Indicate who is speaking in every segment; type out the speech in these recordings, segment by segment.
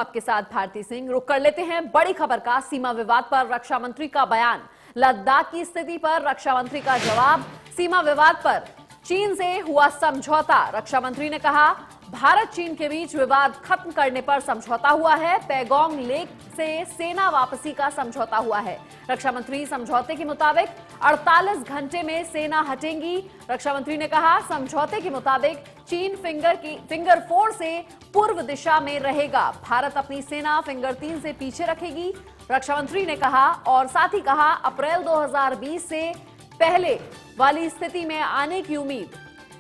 Speaker 1: आपके साथ भारती सिंह। रुक कर लेते हैं बड़ी खबर का। सीमा विवाद पर रक्षा मंत्री का बयान, लद्दाख की स्थिति पर रक्षा मंत्री का जवाब। सीमा विवाद पर चीन से हुआ समझौता, रक्षा मंत्री ने कहा भारत चीन के बीच विवाद खत्म करने पर समझौता हुआ है। पैगोंग लेक से सेना वापसी का समझौता हुआ है। रक्षा मंत्री समझौते के मुताबिक 48 घंटे में सेना हटेंगी। रक्षा मंत्री ने कहा समझौते के मुताबिक चीन फिंगर 4 से पूर्व दिशा में रहेगा। भारत अपनी सेना फिंगर 3 से पीछे रखेगी, रक्षा मंत्री ने कहा। और साथ ही कहा अप्रैल 2020 से पहले वाली स्थिति में आने की उम्मीद।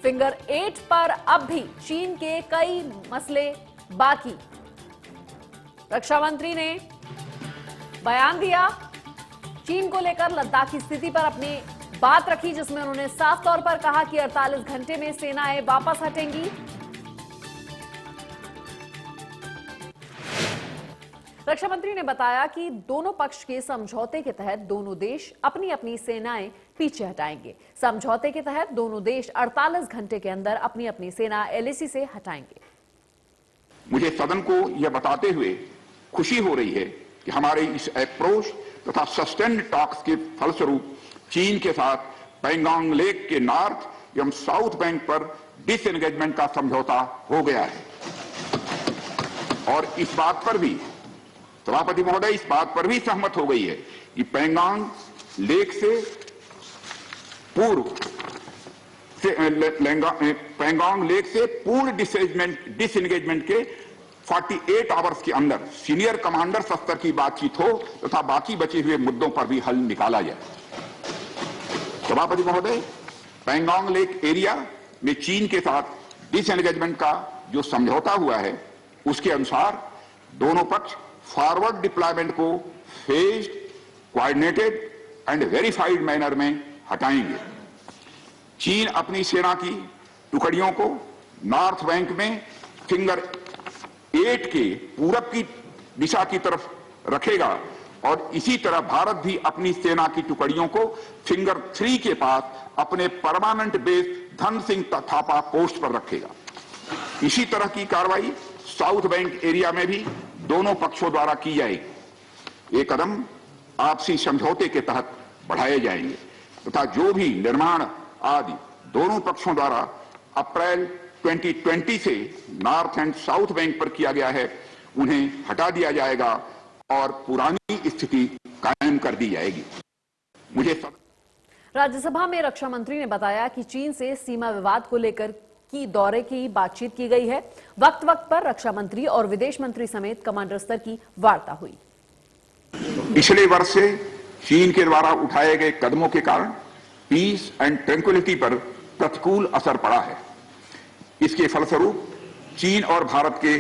Speaker 1: फिंगर 8 पर अब भी चीन के कई मसले बाकी। रक्षा मंत्री ने बयान दिया, चीन को लेकर लद्दाख की स्थिति पर अपनी बात रखी, जिसमें उन्होंने साफ तौर पर कहा कि 48 घंटे में सेनाएं वापस हटेंगी। रक्षा मंत्री ने बताया कि दोनों पक्ष के समझौते के तहत दोनों देश अपनी अपनी सेनाएं पीछे हटाएंगे। समझौते के तहत दोनों देश 48 घंटे के अंदर अपनी अपनी सेना एलएसी से हटाएंगे।
Speaker 2: मुझे सदन को यह बताते हुए खुशी हो रही है कि हमारे इस अप्रोच तथा सस्टेन्ड टॉक्स के फलस्वरूप चीन के साथ पैंगोंग लेक के नॉर्थ एवं साउथ बैंक पर डिसएंगेजमेंट का समझौता हो गया है। और इस बात पर भी सभापति महोदय इस बात पर भी सहमत हो गई है कि पैंगोंग लेक से पूर्ण डिसएंगेजमेंट के 48 आवर्स के अंदर सीनियर कमांडर स्तर की बातचीत हो तथा बाकी बचे हुए मुद्दों पर भी हल निकाला जाए। सभापति महोदय, पैंगोंग लेक एरिया में चीन के साथ डिसएंगेजमेंट का जो समझौता हुआ है उसके अनुसार दोनों पक्ष फॉरवर्ड डिप्लॉयमेंट को phased, coordinated and verified manner में हटाएंगे। चीन अपनी सेना की टुकड़ियों को नॉर्थ बैंक में फिंगर 8 के पूरब की दिशा की तरफ रखेगा और इसी तरह भारत भी अपनी सेना की टुकड़ियों को फिंगर 3 के पास अपने permanent base Dhan Singh Thapa post पर रखेगा। इसी तरह की कार्रवाई साउथ बैंक एरिया में भी दोनों पक्षों द्वारा की जाएगी। ये कदम आपसी समझौते के तहत बढ़ाए जाएंगे तथा जो भी निर्माण आदि दोनों पक्षों द्वारा अप्रैल 2020 से नॉर्थ एंड साउथ बैंक पर किया गया है उन्हें हटा दिया जाएगा और पुरानी स्थिति कायम कर दी जाएगी। मुझे
Speaker 1: राज्यसभा में रक्षा मंत्री ने बताया कि चीन से सीमा विवाद को लेकर की दौरे की बातचीत की गई है। वक्त वक्त पर रक्षा मंत्री और विदेश मंत्री समेत कमांडर स्तर की वार्ता हुई।
Speaker 2: पिछले वर्ष से चीन के द्वारा उठाए गए कदमों के कारण पीस एंड ट्रैंक्विलिटी पर प्रतिकूल असर पड़ा है। इसके फलस्वरूप चीन और भारत के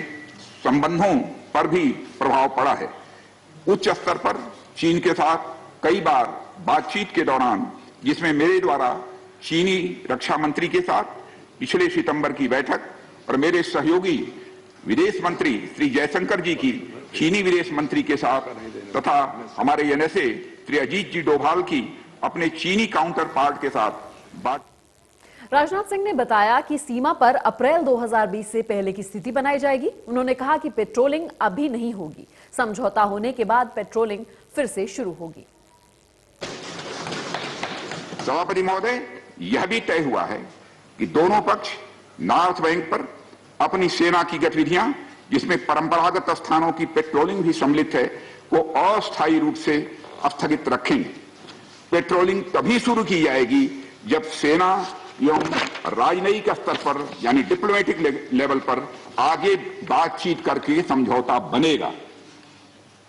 Speaker 2: संबंधों पर भी प्रभाव पड़ा है। उच्च स्तर पर चीन के साथ कई बार बातचीत के दौरान, जिसमें मेरे द्वारा चीनी रक्षा मंत्री के साथ पिछले सितंबर की बैठक और मेरे सहयोगी विदेश मंत्री श्री जयशंकर जी की चीनी विदेश मंत्री के साथ तथा हमारे एनएसए श्री अजीत जी डोभाल की अपने चीनी काउंटर पार्ट के साथ बात।
Speaker 1: राजनाथ सिंह ने बताया कि सीमा पर अप्रैल 2020 से पहले की स्थिति बनाई जाएगी। उन्होंने कहा कि पेट्रोलिंग अभी नहीं होगी, समझौता होने के बाद पेट्रोलिंग फिर से शुरू होगी।
Speaker 2: सभापति महोदय, यह भी तय हुआ है कि दोनों पक्ष नॉर्थ बैंक पर अपनी सेना की गतिविधियां, जिसमें परंपरागत स्थानों की पेट्रोलिंग भी सम्मिलित है, को अस्थायी रूप से स्थगित रखेंगे। पेट्रोलिंग तभी शुरू की जाएगी जब सेना एवं राजनयिक स्तर पर यानी डिप्लोमेटिक लेवल पर आगे बातचीत करके समझौता बनेगा।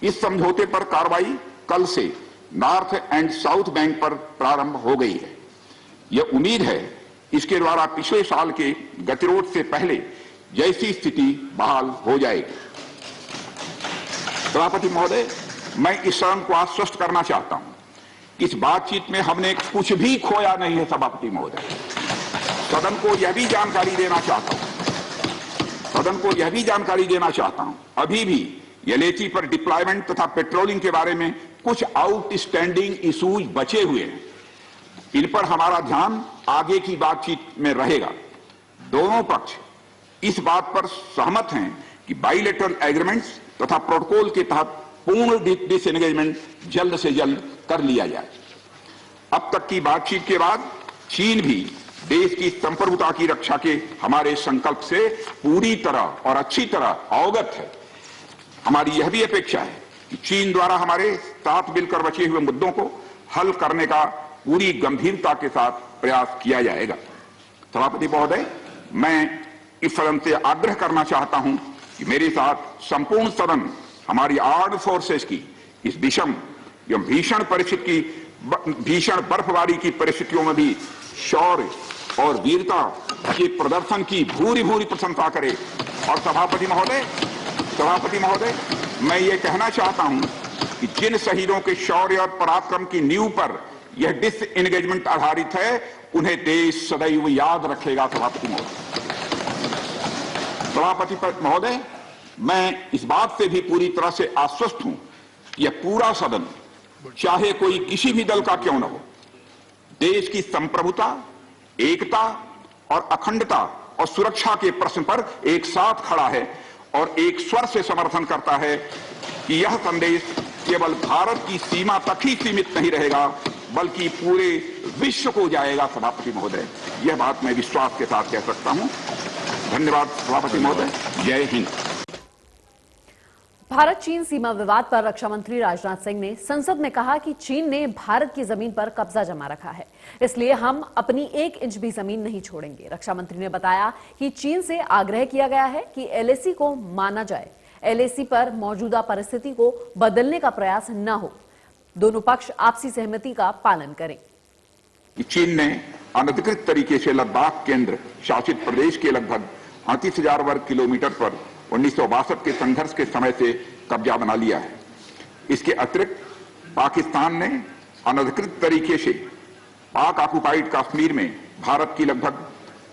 Speaker 2: इस समझौते पर कार्रवाई कल से नॉर्थ एंड साउथ बैंक पर प्रारंभ हो गई है। यह उम्मीद है इसके द्वारा पिछले साल के गतिरोध से पहले जैसी स्थिति बहाल हो जाएगी। सभापति महोदय, मैं इस सदन को आश्वस्त करना चाहता हूं कि इस बातचीत में हमने कुछ भी खोया नहीं है। सभापति महोदय, सदन को यह भी जानकारी देना चाहता हूं अभी भी एलएसी पर डिप्लॉयमेंट तथा पेट्रोलिंग के बारे में कुछ आउटस्टैंडिंग इश्यूज बचे हुए हैं। इन पर हमारा ध्यान आगे की बातचीत में रहेगा। दोनों पक्ष इस बात पर सहमत हैं कि बाइलेटरल एग्रीमेंट्स तथा प्रोटोकॉल के तहत पूर्ण डिसएंगेजमेंट जल्द से जल्द कर लिया जाए। अब तक की बातचीत के बाद चीन भी देश की संप्रभुता की रक्षा के हमारे संकल्प से पूरी तरह और अच्छी तरह अवगत है। हमारी यह भी अपेक्षा है कि चीन द्वारा हमारे साथ मिलकर बचे हुए मुद्दों को हल करने का पूरी गंभीरता के साथ प्रयास किया जाएगा। सभापति महोदय, मैं इस सदन से आग्रह करना चाहता हूं कि मेरे साथ संपूर्ण सदन हमारी आर्म्ड फोर्सेस की इस विषम एवं भीषण बर्फबारी की परिस्थितियों में भी शौर्य और वीरता के प्रदर्शन की भूरी भूरी प्रशंसा करे। और सभापति महोदय, मैं ये कहना चाहता हूं कि जिन शहीदों के शौर्य और पराक्रम की नींव पर यह डिसएंगेजमेंट आधारित है, उन्हें देश सदैव याद रखेगा। सभापति महोदय, मैं इस बात से भी पूरी तरह से आश्वस्त हूं कि यह पूरा सदन, चाहे कोई किसी भी दल का क्यों न हो, देश की संप्रभुता, एकता और अखंडता और सुरक्षा के प्रश्न पर एक साथ खड़ा है और एक स्वर से समर्थन करता है कि यह संदेश केवल भारत की सीमा तक ही सीमित नहीं रहेगा, बल्कि पूरे विश्व को जाएगा। सभापति महोदय, यह बात मैं विश्वास के साथ कह सकता हूं। धन्यवाद सभापति महोदय। जय हिंद।
Speaker 1: भारत चीन सीमा विवाद पर रक्षा मंत्री राजनाथ सिंह ने संसद में कहा कि चीन ने भारत की जमीन पर कब्जा जमा रखा है, इसलिए हम अपनी 1 इंच भी जमीन नहीं छोड़ेंगे। रक्षा मंत्री ने बताया कि चीन से आग्रह किया गया है कि एलएसी को माना जाए, एलएसी पर मौजूदा परिस्थिति को बदलने का प्रयास न हो, दोनों पक्ष आपसी सहमति का पालन करें।
Speaker 2: चीन ने अनधिकृत तरीके से लद्दाख केंद्र शासित प्रदेश के लगभग 38,000 वर्ग किलोमीटर पर 1962 के संघर्ष के समय से कब्जा बना लिया है। इसके अतिरिक्त पाकिस्तान ने अनधिकृत तरीके से पाक ऑक्युपाइड कश्मीर में भारत की लगभग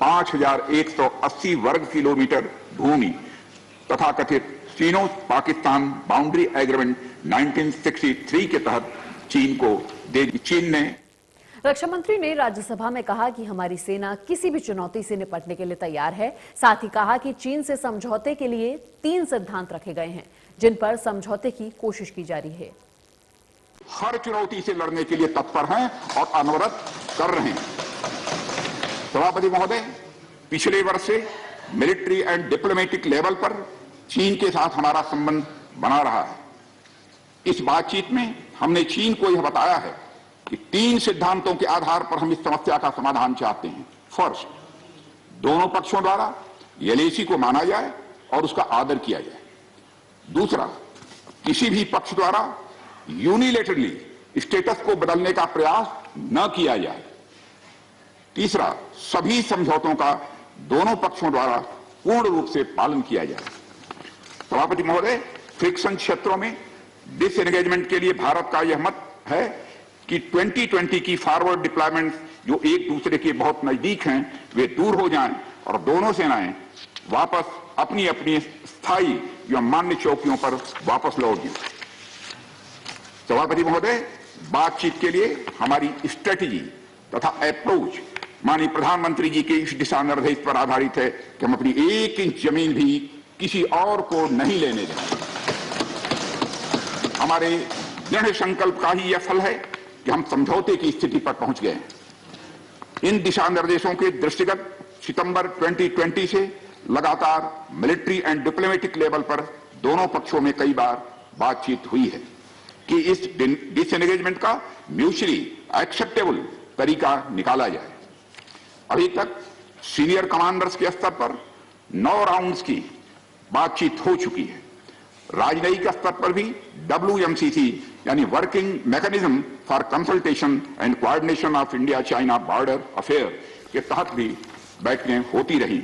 Speaker 2: 5,180 वर्ग किलोमीटर भूमि तथा कथित चीनो पाकिस्तान बाउंड्री एग्रीमेंट 1963 के तहत चीन को दे दी। चीन ने
Speaker 1: रक्षा मंत्री ने राज्यसभा में कहा कि हमारी सेना किसी भी चुनौती से निपटने के लिए तैयार है। साथ ही कहा कि चीन से समझौते के लिए 3 सिद्धांत रखे गए हैं, जिन पर समझौते की कोशिश की जा रही है।
Speaker 2: हर चुनौती से लड़ने के लिए तत्पर हैं और अनवरत कर रहे हैं। सभापति महोदय, पिछले वर्ष से मिलिट्री एंड डिप्लोमेटिक लेवल पर चीन के साथ हमारा संबंध बना रहा है। इस बातचीत में हमने चीन को यह बताया है कि 3 सिद्धांतों के आधार पर हम इस समस्या का समाधान चाहते हैं। फर्स्ट, दोनों पक्षों द्वारा एलएसी को माना जाए और उसका आदर किया जाए। दूसरा, किसी भी पक्ष द्वारा यूनिलैटरली स्टेटस को बदलने का प्रयास न किया जाए। तीसरा, सभी समझौतों का दोनों पक्षों द्वारा पूर्ण रूप से पालन किया जाए। सभापति महोदय, फ्रिक्शन क्षेत्रों में डिसएंगेजमेंट के लिए भारत का यह मत है कि 2020 की फॉरवर्ड डिप्लॉयमेंट जो एक दूसरे के बहुत नजदीक हैं, वे दूर हो जाएं और दोनों सेनाएं वापस अपनी अपनी स्थायी या मान्य चौकियों पर वापस लौट जाएं। सभापति महोदय, बातचीत के लिए हमारी स्ट्रेटेजी तथा अप्रोच माननीय प्रधानमंत्री जी के इस दिशा निर्देश पर आधारित है कि हम अपनी 1 इंच जमीन भी किसी और को नहीं लेने देंगे। हमारे दृढ़ संकल्प का ही यह फल है कि हम समझौते की स्थिति पर पहुंच गए हैं। इन दिशा निर्देशों के दृष्टिगत सितंबर 2020 से लगातार मिलिट्री एंड डिप्लोमेटिक लेवल पर दोनों पक्षों में कई बार बातचीत हुई है कि इस डिसएंगेजमेंट का म्यूचुअली एक्सेप्टेबल तरीका निकाला जाए। अभी तक सीनियर कमांडर्स के स्तर पर 9 राउंड्स की बातचीत हो चुकी है। राजनयिक स्तर पर भी WMCC यानी working mechanism for consultation and coordination of India China border affair के तहत भी बैठकें होती रही।